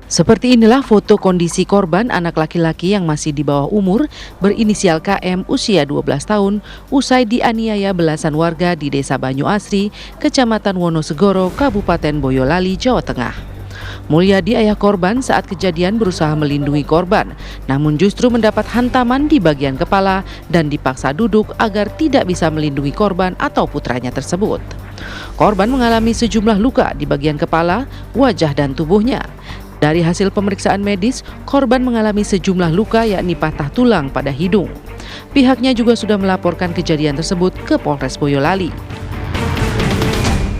Seperti inilah foto kondisi korban anak laki-laki yang masih di bawah umur berinisial KM usia 12 tahun usai dianiaya belasan warga di Desa Banyu Asri, Kecamatan Wonosegoro, Kabupaten Boyolali, Jawa Tengah. Mulyadi, ayah korban, saat kejadian berusaha melindungi korban, namun justru mendapat hantaman di bagian kepala dan dipaksa duduk agar tidak bisa melindungi korban atau putranya tersebut. Korban mengalami sejumlah luka di bagian kepala, wajah, dan tubuhnya. Dari hasil pemeriksaan medis, korban mengalami sejumlah luka yakni patah tulang pada hidung. Pihaknya juga sudah melaporkan kejadian tersebut ke Polres Boyolali.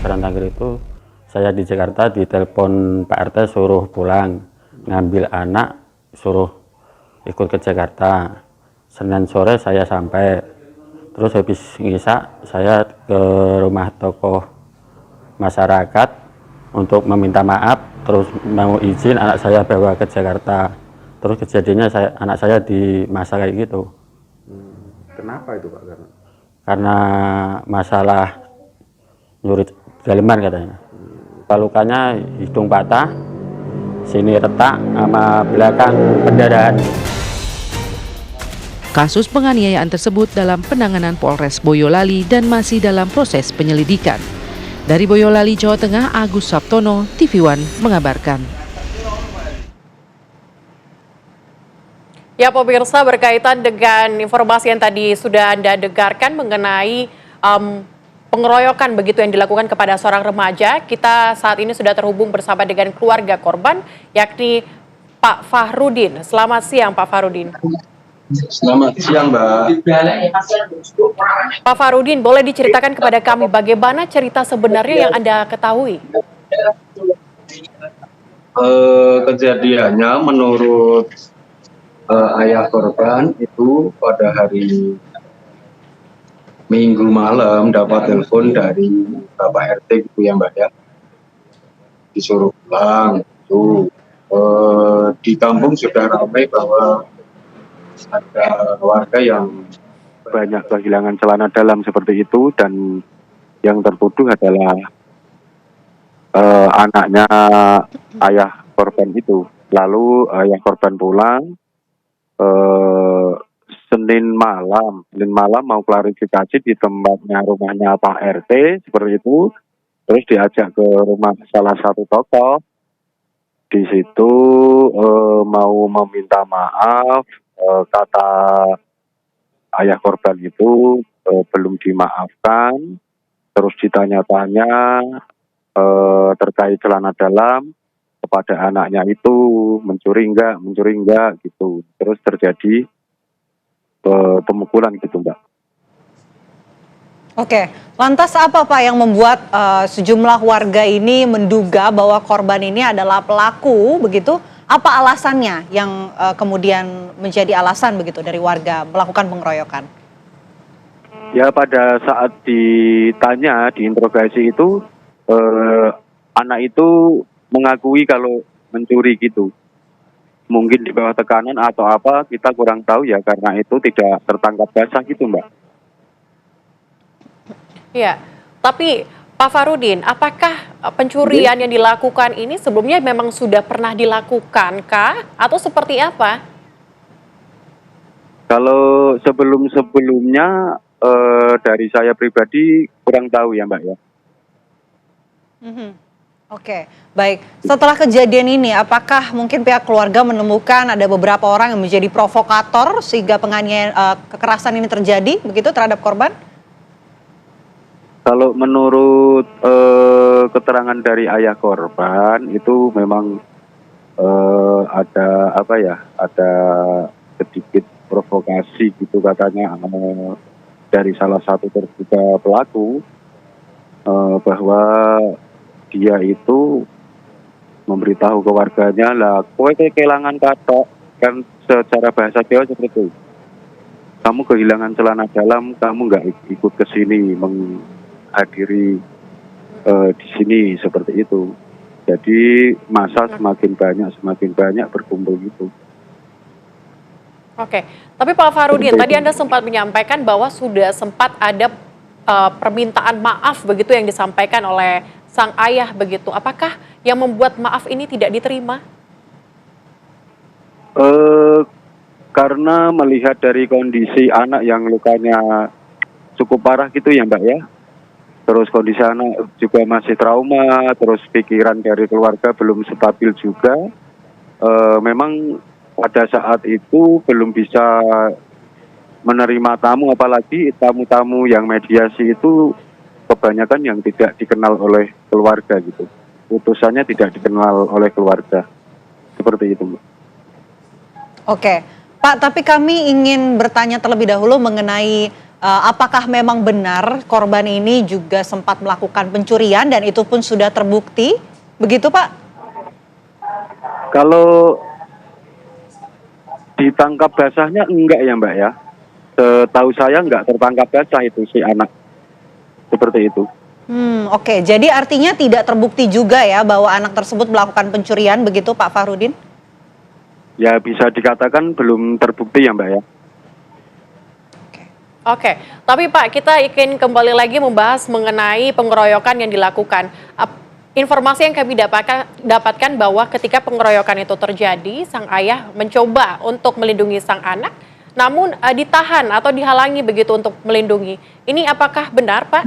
Terakhir itu saya di Jakarta ditelepon Pak RT suruh pulang, ngambil anak suruh ikut ke Jakarta. Senin sore saya sampai, terus habis ngisa saya ke rumah tokoh masyarakat untuk meminta maaf, terus mau izin anak saya bawa ke Jakarta. Terus kejadiannya anak saya dimasak kayak gitu. Kenapa itu Pak? Karena masalah nyuri daleman katanya. Lukanya hidung patah, sini retak, sama belakang pendarahan. Kasus penganiayaan tersebut dalam penanganan Polres Boyolali dan masih dalam proses penyelidikan. Dari Boyolali, Jawa Tengah, Agus Sabtono, TV One mengabarkan. Ya pemirsa, berkaitan dengan informasi yang tadi sudah Anda dengarkan mengenai pengeroyokan begitu yang dilakukan kepada seorang remaja, kita saat ini sudah terhubung bersama dengan keluarga korban, yakni Pak Fahrudin. Selamat siang Pak Fahrudin. Selamat siang, Mbak. Pak Fahrudin, boleh diceritakan kepada kami bagaimana cerita sebenarnya yang Anda ketahui? Kejadiannya menurut ayah korban itu pada hari Minggu malam dapat telepon dari Bapak RT gitu ya Mbak ya, disuruh pulang. Itu di kampung sudah ramai bahwa ada warga yang Banyak kehilangan celana dalam seperti itu, dan yang tertuduh adalah anaknya ayah korban itu. Lalu ayah korban pulang Senin malam mau klarifikasi di tempatnya rumahnya Pak RT seperti itu. Terus diajak ke rumah salah satu tokoh. Di situ mau meminta maaf, kata ayah korban itu belum dimaafkan. Terus ditanya-tanya terkait celana dalam kepada anaknya itu, mencuri enggak gitu. Terus terjadi pemukulan gitu Mbak. Oke, lantas apa Pak yang membuat sejumlah warga ini menduga bahwa korban ini adalah pelaku begitu? Apa alasannya yang kemudian menjadi alasan begitu dari warga melakukan pengeroyokan? Ya pada saat ditanya, diinterogasi itu anak itu mengakui kalau mencuri gitu. Mungkin di bawah tekanan atau apa, kita kurang tahu ya, karena itu tidak tertangkap basah gitu Mbak. Ya, tapi Pak Fahrudin, apakah pencurian yang dilakukan ini sebelumnya memang sudah pernah dilakukan kah? Atau seperti apa? Kalau sebelum-sebelumnya dari saya pribadi kurang tahu ya Mbak ya. Oke, baik. Setelah kejadian ini, apakah mungkin pihak keluarga menemukan ada beberapa orang yang menjadi provokator sehingga penganiayaan kekerasan ini terjadi begitu terhadap korban? Kalau menurut keterangan dari ayah korban itu memang ada apa ya, ada sedikit provokasi gitu katanya dari salah satu terduga pelaku bahwa dia itu memberitahu ke warganya lah, kowe kehilangan katok, kan secara bahasa Jawa seperti itu. Kamu kehilangan celana dalam, kamu nggak ikut ke sini menghadiri di sini seperti itu. Jadi massa semakin banyak berkumpul gitu. Oke, tapi Pak Fahrudin, tadi Anda sempat menyampaikan bahwa sudah sempat ada permintaan maaf begitu yang disampaikan oleh sang ayah begitu. Apakah yang membuat maaf ini tidak diterima? Eh, karena melihat dari kondisi anak yang lukanya cukup parah gitu ya Mbak ya. Terus kondisi anak juga masih trauma, terus pikiran dari keluarga belum stabil juga. Memang pada saat itu belum bisa menerima tamu, apalagi tamu-tamu yang mediasi itu kebanyakan yang tidak dikenal oleh keluarga gitu. Putusannya tidak dikenal oleh keluarga. Seperti itu Mbak. Oke, Pak, tapi kami ingin bertanya terlebih dahulu mengenai apakah memang benar korban ini juga sempat melakukan pencurian dan itu pun sudah terbukti, begitu Pak? Kalau ditangkap basahnya enggak ya Mbak ya. Setahu saya enggak tertangkap basah itu si anak. Seperti itu. Oke, jadi artinya tidak terbukti juga ya bahwa anak tersebut melakukan pencurian, begitu Pak Fahrudin? Ya bisa dikatakan belum terbukti ya Mbak ya. Oke, tapi Pak, kita ingin kembali lagi membahas mengenai pengeroyokan yang dilakukan. Informasi yang kami dapatkan bahwa ketika pengeroyokan itu terjadi, sang ayah mencoba untuk melindungi sang anak, namun ditahan atau dihalangi begitu untuk melindungi. Ini apakah benar, Pak?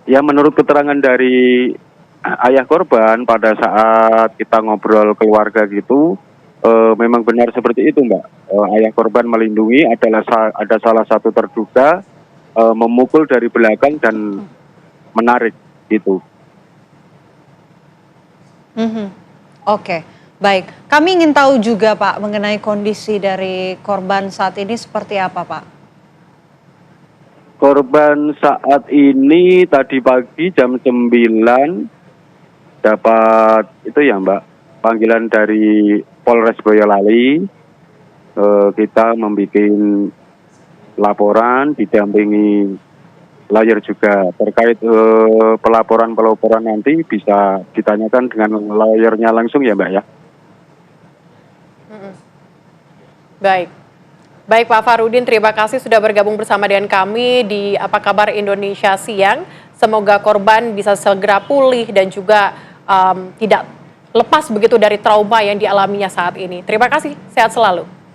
Ya menurut keterangan dari ayah korban pada saat kita ngobrol keluarga gitu, memang benar seperti itu Mbak. Ayah korban melindungi ada salah satu terduga memukul dari belakang dan menarik gitu. Oke, baik. Kami ingin tahu juga Pak mengenai kondisi dari korban saat ini seperti apa Pak? Korban saat ini tadi pagi jam 9 dapat itu ya Mbak, panggilan dari Polres Boyolali. Kita membuat laporan didampingi lawyer juga terkait pelaporan nanti bisa ditanyakan dengan lawyernya langsung ya Mbak ya. Baik. Baik Pak Fahrudin, terima kasih sudah bergabung bersama dengan kami di Apa Kabar Indonesia Siang. Semoga korban bisa segera pulih dan juga tidak lepas begitu dari trauma yang dialaminya saat ini. Terima kasih, sehat selalu.